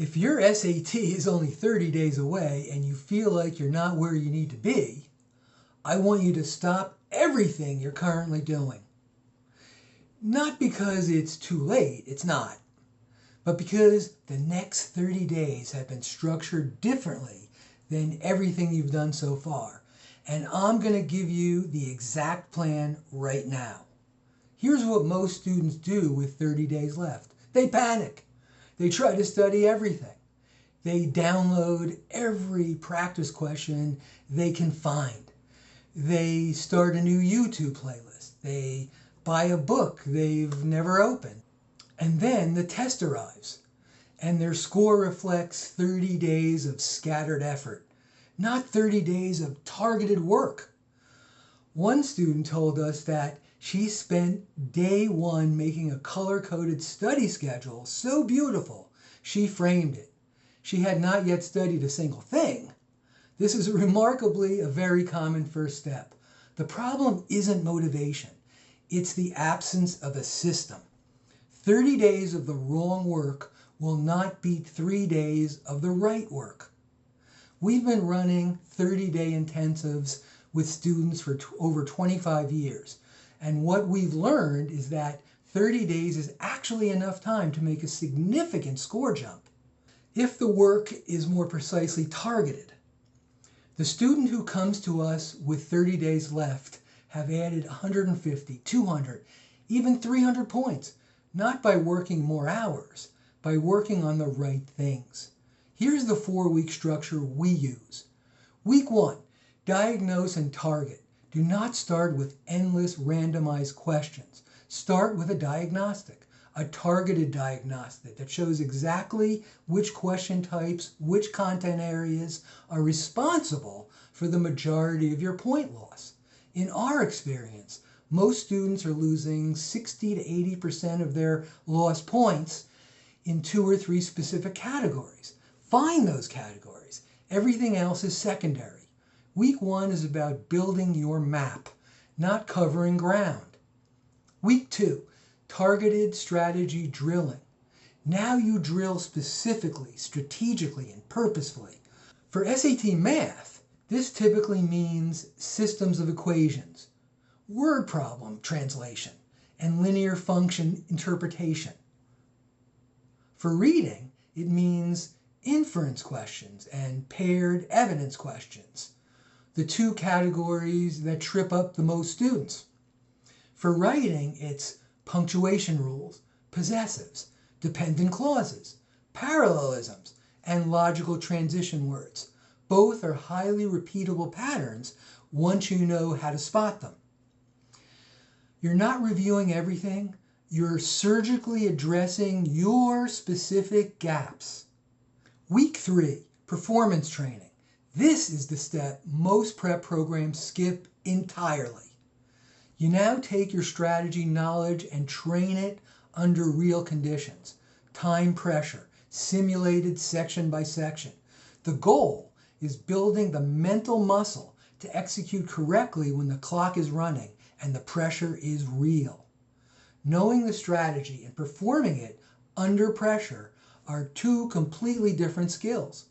If your SAT is only 30 days away and you feel like you're not where you need to be, I want you to stop everything you're currently doing. Not because it's too late, it's not, but because the next 30 days have been structured differently than everything you've done so far. And I'm going to give you the exact plan right now. Here's what most students do with 30 days left. They panic. They try to study everything. They download every practice question they can find. They start a new YouTube playlist. They buy a book they've never opened. And then the test arrives, and their score reflects 30 days of scattered effort, not 30 days of targeted work. One student told us that she spent day one making a color-coded study schedule so beautiful, she framed it. She had not yet studied a single thing. This is remarkably a very common first step. The problem isn't motivation. It's the absence of a system. 30 days of the wrong work will not beat 3 days of the right work. We've been running 30-day intensives with students for over 25 years. And what we've learned is that 30 days is actually enough time to make a significant score jump if the work is more precisely targeted. The student who comes to us with 30 days left have added 150, 200, even 300 points, not by working more hours, by working on the right things. Here's the 4-week structure we use. Week 1, diagnose and target. Do not start with endless randomized questions. Start with a diagnostic, a targeted diagnostic that shows exactly which question types, which content areas are responsible for the majority of your point loss. In our experience, most students are losing 60 to 80% of their lost points in 2 or 3 specific categories. Find those categories. Everything else is secondary. Week 1 is about building your map, not covering ground. Week 2, targeted strategy drilling. Now you drill specifically, strategically, and purposefully. For SAT math, this typically means systems of equations, word problem translation, and linear function interpretation. For reading, it means inference questions and paired evidence questions, the 2 categories that trip up the most students. For writing, it's punctuation rules, possessives, dependent clauses, parallelisms, and logical transition words. Both are highly repeatable patterns once you know how to spot them. You're not reviewing everything. You're surgically addressing your specific gaps. Week 3, performance training. This is the step most prep programs skip entirely. You now take your strategy knowledge and train it under real conditions. Time pressure, simulated section by section. The goal is building the mental muscle to execute correctly when the clock is running and the pressure is real. Knowing the strategy and performing it under pressure are 2 completely different skills.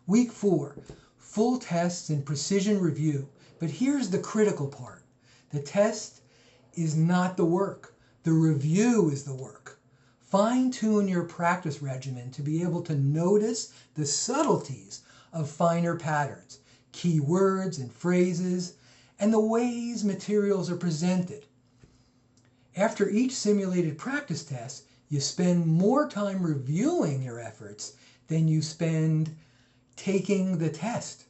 Week 4, full tests and precision review. But here's the critical part. The test is not the work. The review is the work. Fine-tune your practice regimen to be able to notice the subtleties of finer patterns, key words and phrases, and the ways materials are presented. After each simulated practice test, you spend more time reviewing your efforts than you spend taking the test.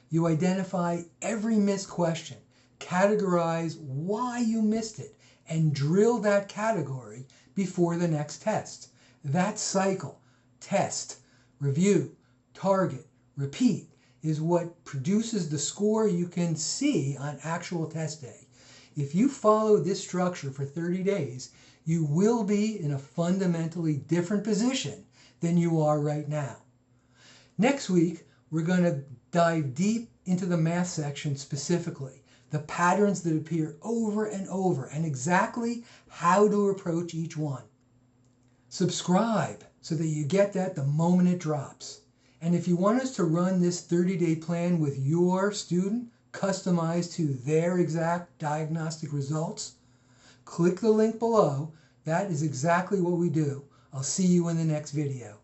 You identify every missed question, categorize why you missed it, and drill that category before the next test. That cycle, test, review, target, repeat, is what produces the score you can see on actual test day. If you follow this structure for 30 days, you will be in a fundamentally different position than you are right now. Next week, we're going to dive deep into the math section specifically, the patterns that appear over and over, and exactly how to approach each one. Subscribe so that you get that the moment it drops. And if you want us to run this 30-day plan with your student, customized to their exact diagnostic results, click the link below. That is exactly what we do. I'll see you in the next video.